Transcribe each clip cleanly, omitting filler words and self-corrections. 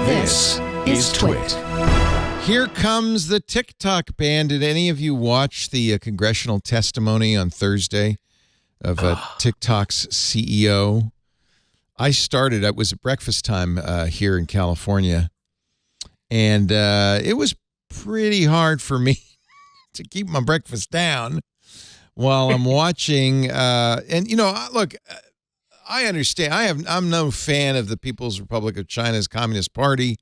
This is TWiT. Here comes the TikTok ban. Did any of you watch the congressional testimony on Thursday of TikTok's CEO? I started. It was at breakfast time here in California, and it was pretty hard for me to keep my breakfast down while I'm watching. And you know, look, I understand. I'm no fan of the People's Republic of China's Communist Party.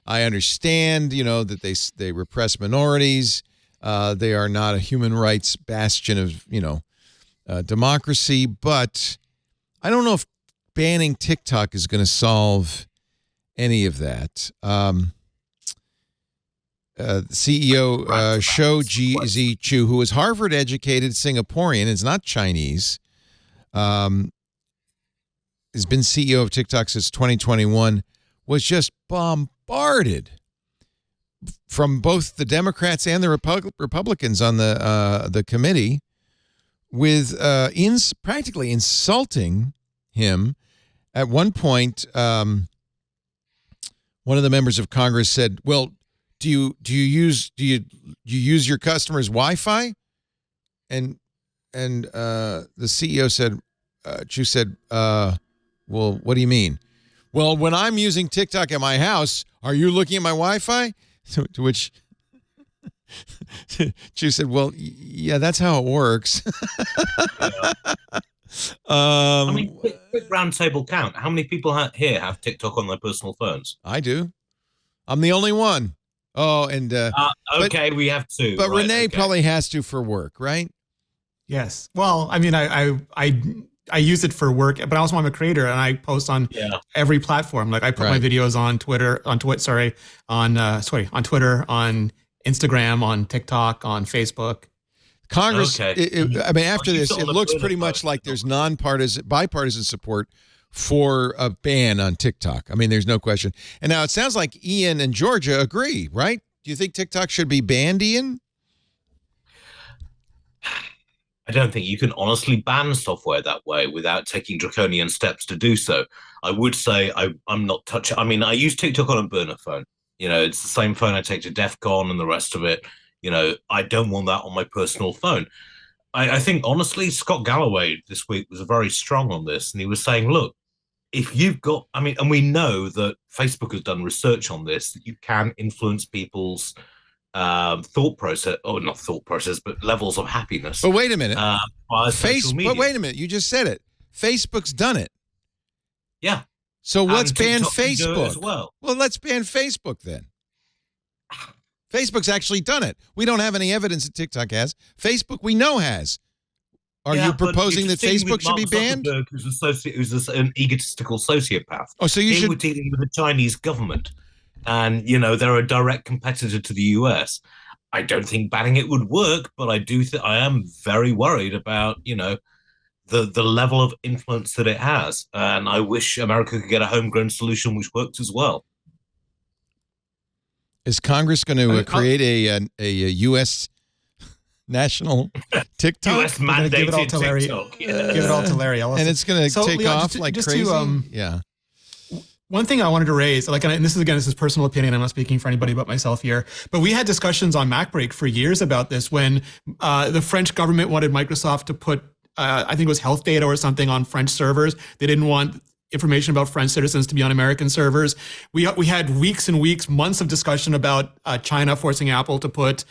I understand, you know, that they repress minorities. They are not a human rights bastion of, you know, democracy. But I don't know if banning TikTok is going to solve any of that. CEO Shou Zi Chu, who is Harvard-educated Singaporean, is not Chinese, has been CEO of TikTok since 2021, was just bombarded from both the Democrats and the Republicans on the committee with practically insulting him. At one point, one of the members of Congress said, "Well, do you use your customers' Wi-Fi?" And the CEO said, Chu said, "Well, what do you mean?" "Well, when I'm using TikTok at my house, are you looking at my Wi-Fi?" To which Chu said, "Well, yeah, that's how it works." I mean, quick round table count. How many people here have TikTok on their personal phones? I do. I'm the only one. Oh, and okay, we have two. But right, Renee probably has to for work, right? Yes. Well, I mean, I use it for work, but also I'm a creator and I post on every platform. Like I put my videos on Twitter, on Twitter, on Instagram, on TikTok, on Facebook. Congress, I mean, after this, it looks pretty much like there's bipartisan support for a ban on TikTok. I mean, there's no question. And now it sounds like Ian and Georgia agree, right? Do you think TikTok should be banned, Ian? I don't think you can honestly ban software that way without taking draconian steps to do so. I would say I'm not touching. I mean, I use TikTok on a burner phone. You know, it's the same phone I take to DEF CON and the rest of it. You know, I don't want that on my personal phone. I think, honestly, Scott Galloway this week was very strong on this. And he was saying, look, if you've got, I mean, and we know that Facebook has done research on this, that you can influence people's thought process, or not thought process, but levels of happiness. But wait a minute. But wait a minute. You just said it. Facebook's done it. Yeah. So let's ban Facebook. As well, let's ban Facebook then. Facebook's actually done it. We don't have any evidence that TikTok has. Facebook, we know, has. Are you proposing that Facebook should be banned? Who's an egotistical sociopath. Oh, so you should. We're dealing with the Chinese government, and you know they're a direct competitor to the US. I don't think banning it would work, but I do think I am very worried about the level of influence that it has, and I wish America could get a homegrown solution which works as well. Is Congress going to create a U.S. national TikTok? U.S. mandated give it all to Larry. TikTok. Give it all to Larry Ellison. And it's going to take Leo, off like crazy? One thing I wanted to raise, and this is personal opinion. I'm not speaking for anybody but myself here, but we had discussions on MacBreak for years about this when the French government wanted Microsoft to put, I think it was health data or something on French servers. They didn't want information about French citizens to be on American servers. We had weeks and weeks, months of discussion about China forcing Apple to put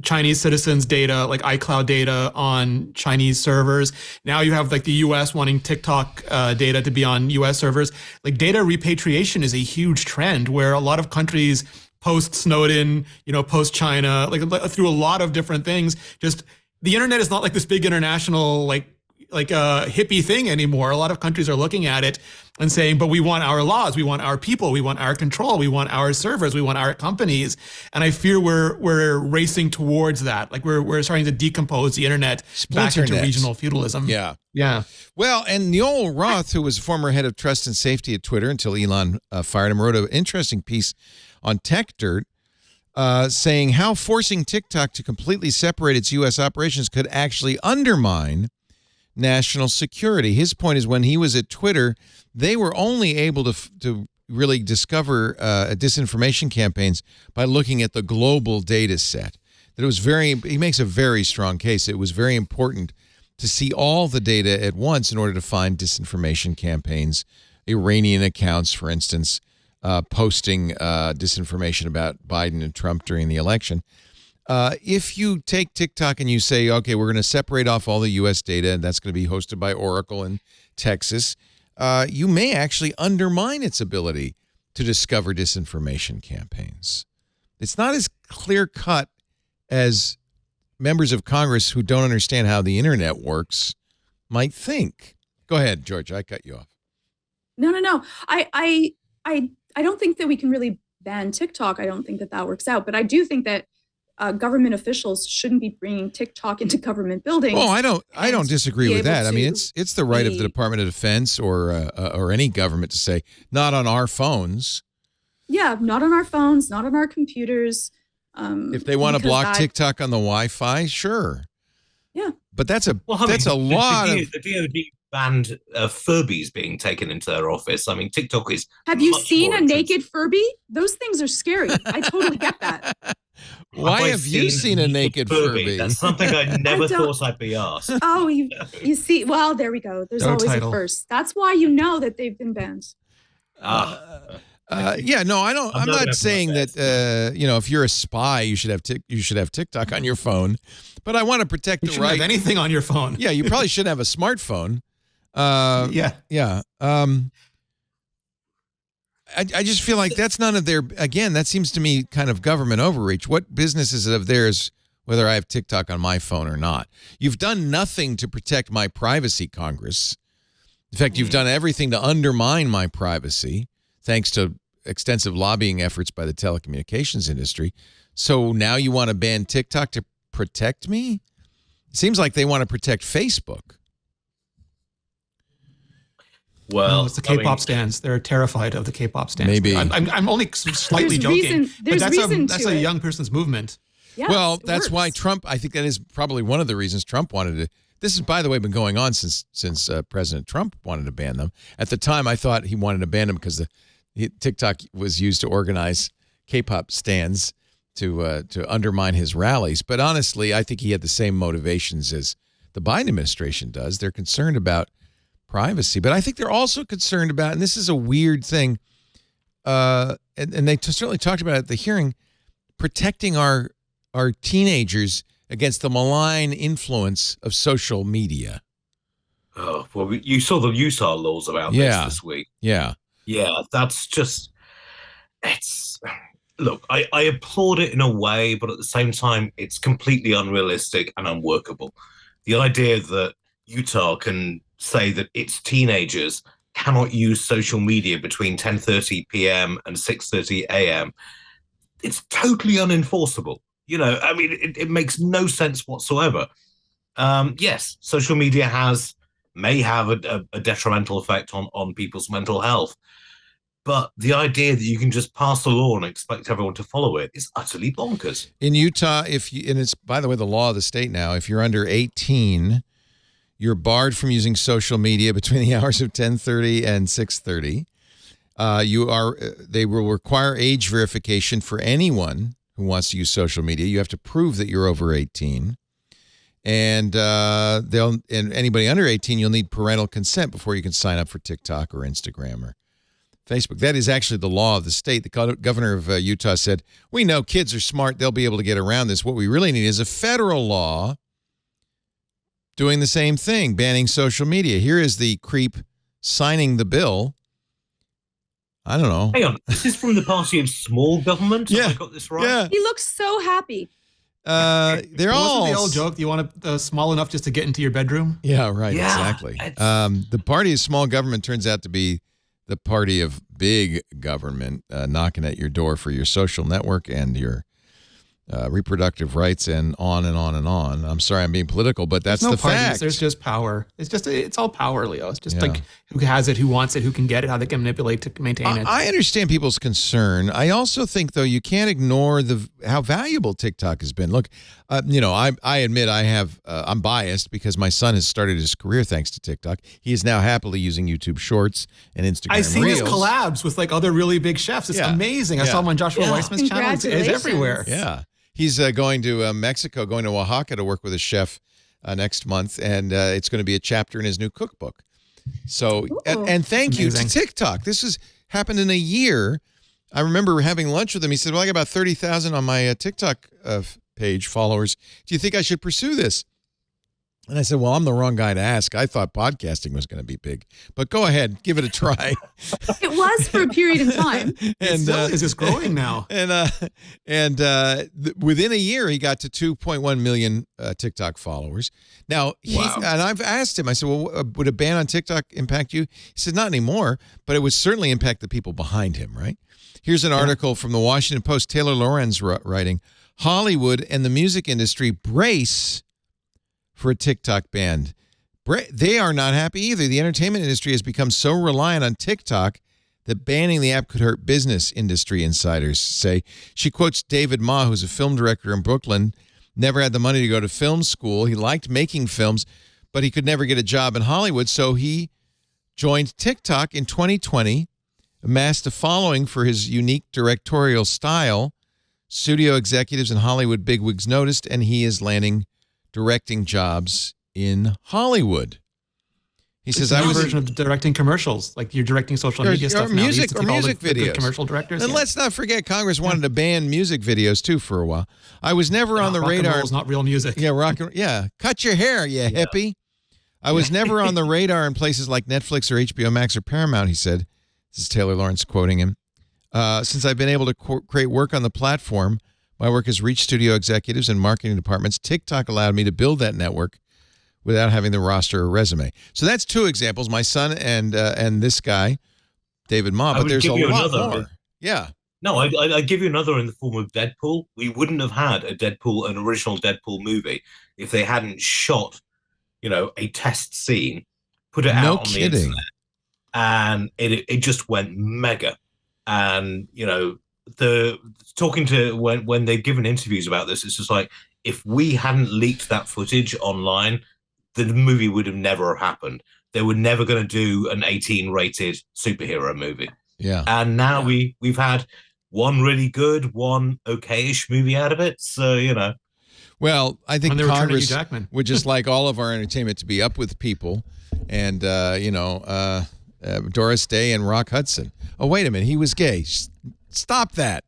Chinese citizens' data, like iCloud data, on Chinese servers. Now you have like the US wanting TikTok data to be on US servers. Like data repatriation is a huge trend where a lot of countries post Snowden, post China, like through a lot of different things. Just the internet is not like this big international, like a hippie thing anymore. A lot of countries are looking at it and saying, but we want our laws, we want our people, we want our control, we want our servers, we want our companies. And I fear we're racing towards that. Like we're starting to decompose the internet back into regional feudalism. Yeah. Yeah. Well, and Noel Roth, who was former head of trust and safety at Twitter until Elon fired him, wrote an interesting piece on Tech Dirt saying how forcing TikTok to completely separate its U.S. operations could actually undermine national security. His point is when he was at Twitter, they were only able to really discover disinformation campaigns by looking at the global data set. That it was he makes a very strong case. It was very important to see all the data at once in order to find disinformation campaigns, Iranian accounts, for instance, posting disinformation about Biden and Trump during the election. If you take TikTok and you say, okay, we're going to separate off all the U.S. data, and that's going to be hosted by Oracle in Texas, you may actually undermine its ability to discover disinformation campaigns. It's not as clear-cut as members of Congress who don't understand how the internet works might think. Go ahead, George. I cut you off. No. I don't think that we can really ban TikTok. I don't think that works out. But I do think that government officials shouldn't be bringing TikTok into government buildings. Oh, I don't disagree with that. I mean, it's the right of the Department of Defense or any government to say not on our phones. Yeah, not on our phones, not on our computers. If they want to block TikTok on the Wi-Fi, sure. Yeah, but that's a lot of. The DoD banned Furbies being taken into their office. I mean, TikTok is. Have you seen a naked Furby? Those things are scary. I totally get that. Why have you seen a naked Furby? That's something I never thought I'd be asked. Oh, you see? Well, there we go. There's always a first. That's why you know that they've been banned. Yeah, no, I don't. I'm not saying that. If you're a spy, you should have TikTok on your phone. But I want to protect the right. You shouldn't have anything on your phone. Yeah, you probably shouldn't have a smartphone. Yeah. I just feel like that's none of their. Again, that seems to me kind of government overreach. What business is it of theirs whether I have TikTok on my phone or not? You've done nothing to protect my privacy, Congress. In fact, you've done everything to undermine my privacy, thanks to extensive lobbying efforts by the telecommunications industry. So now you want to ban TikTok to protect me? It seems like they want to protect Facebook. Well, no, it's the K-pop stands. They're terrified of the K-pop stands. Maybe. I'm only slightly joking. But that's a young person's movement. Yeah, well, that's why Trump, I think that is probably one of the reasons Trump wanted to. This has, by the way, been going on since President Trump wanted to ban them. At the time, I thought he wanted to ban them because TikTok was used to organize K-pop stands to undermine his rallies. But honestly, I think he had the same motivations as the Biden administration does. They're concerned about privacy, but I think they're also concerned about, and this is a weird thing, and they certainly talked about it at the hearing, protecting our teenagers against the malign influence of social media. Oh, well, you saw the Utah laws about this week. Yeah, that's just, look, I applaud it in a way, but at the same time, it's completely unrealistic and unworkable. The idea that Utah can say that its teenagers cannot use social media between 10:30 p.m. and 6:30 a.m., it's totally unenforceable. I mean, it makes no sense whatsoever. Yes, social media may have a detrimental effect on people's mental health. But the idea that you can just pass a law and expect everyone to follow it is utterly bonkers. In Utah, and it's, by the way, the law of the state now, if you're under 18, you're barred from using social media between the hours of 10:30 and 6:30. They will require age verification for anyone who wants to use social media. You have to prove that you're over 18. And anybody under 18, you'll need parental consent before you can sign up for TikTok or Instagram or Facebook. That is actually the law of the state. The governor of Utah said, we know kids are smart. They'll be able to get around this. What we really need is a federal law doing the same thing, banning social media. Here is the creep signing the bill. I don't know. Hang on. This is from the party of small government? Yeah. Have I got this right? Yeah. He looks so happy. They're all the old joke. Do you want small enough just to get into your bedroom? Yeah, right. Yeah, exactly. The party of small government turns out to be the party of big government, knocking at your door for your social network and your reproductive rights and on and on and on. I'm sorry I'm being political, but that's There's no the parties, fact. There's just power. It's all power, Leo. It's just Yeah. like who has it, who wants it, who can get it, how they can manipulate to maintain it. I understand people's concern. I also think, though, you can't ignore how valuable TikTok has been. Look, I admit I'm biased because my son has started his career thanks to TikTok. He is now happily using YouTube Shorts and Instagram I've seen his Reels. collabs with like other really big chefs. It's Yeah. amazing. I Yeah. saw him on Joshua Yeah. Weissman's channel. It's everywhere. Yeah. He's going to Mexico, going to Oaxaca to work with a chef next month, and it's going to be a chapter in his new cookbook. So, and thank you to Amazing. TikTok. This has happened in a year. I remember having lunch with him. He said, well, I got about 30,000 on my TikTok page followers. Do you think I should pursue this? And I said, well, I'm the wrong guy to ask. I thought podcasting was going to be big. But go ahead, give it a try. It was for a period of time. And It's just growing now. Within a year, he got to 2.1 million TikTok followers. Now, and I've asked him, I said, well, would a ban on TikTok impact you? He said, not anymore, but it would certainly impact the people behind him, right? Here's an article from the Washington Post, Taylor Lorenz writing, Hollywood and the music industry brace for a TikTok ban. They are not happy either. The entertainment industry has become so reliant on TikTok that banning the app could hurt business, industry insiders say. She quotes David Ma, who's a film director in Brooklyn, never had the money to go to film school. He liked making films, but he could never get a job in Hollywood, so he joined TikTok in 2020, amassed a following for his unique directorial style. Studio executives and Hollywood bigwigs noticed, and he is landing directing jobs in Hollywood. He says, It's a I new was version of directing commercials, like you're directing social Or- media or stuff now. They used music- to or take all music the good videos. commercial directors. And let's not forget, Congress wanted to ban music videos too for a while. I was never on the rock and radar. roll is not real music. Yeah, cut your hair, you hippie. I was never on the radar in places like Netflix or HBO Max or Paramount, he said. This is Taylor Lawrence quoting him. Since I've been able to create work on the platform, my work has reached studio executives and marketing departments. TikTok allowed me to build that network without having the roster or resume. So that's two examples, my son and this guy, David Ma, but there's a lot more. Yeah. No, I give you another in the form of Deadpool. We wouldn't have had an original Deadpool movie if they hadn't shot, a test scene, put it out on the internet, and it just went mega. And the talking to when they've given interviews about this, it's just like, if we hadn't leaked that footage online, the movie would have never happened. They were never going to do an 18 rated superhero movie. Yeah. And now we've had one really good, one okay-ish movie out of it. So, Well, I think When they return to Hugh Congress Jackman. would just like all of our entertainment to be up with people and, Doris Day and Rock Hudson. Oh, wait a minute. He was gay. Stop that.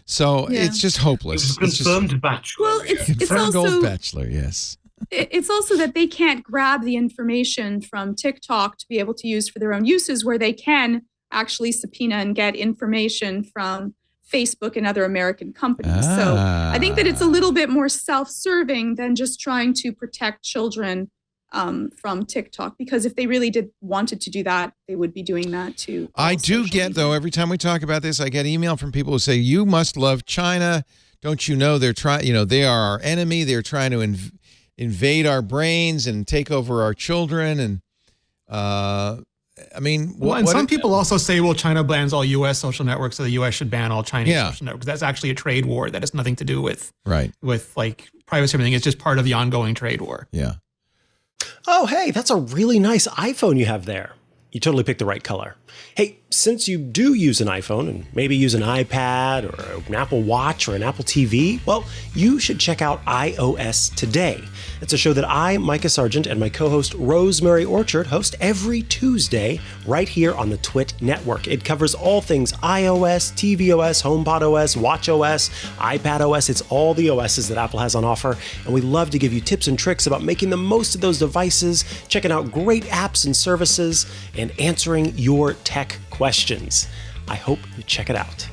So it's just hopeless. It was confirmed bachelor. Well, it's Confirmed also Gold Bachelor, yes. it's also that they can't grab the information from TikTok to be able to use for their own uses, where they can actually subpoena and get information from Facebook and other American companies. So I think that it's a little bit more self-serving than just trying to protect children from TikTok, because if they really wanted to do that, they would be doing that too. I do get, though, every time we talk about this, I get email from people who say, you must love China. Don't you know they're they are our enemy. They're trying to invade our brains and take over our children. And some people also say, well, China bans all U.S. social networks, so the U.S. should ban all Chinese social networks. That's actually a trade war. That has nothing to do with like privacy or anything. It's just part of the ongoing trade war. Yeah. Oh, hey, that's a really nice iPhone you have there. You totally picked the right color. Hey, since you do use an iPhone and maybe use an iPad or an Apple Watch or an Apple TV, well, you should check out iOS Today. It's a show that I, Micah Sargent, and my co-host Rosemary Orchard host every Tuesday right here on the TWiT network. It covers all things iOS, tvOS, HomePodOS, watchOS, iPadOS. It's all the OSs that Apple has on offer, and we love to give you tips and tricks about making the most of those devices, checking out great apps and services, and answering your tech questions. I hope you check it out.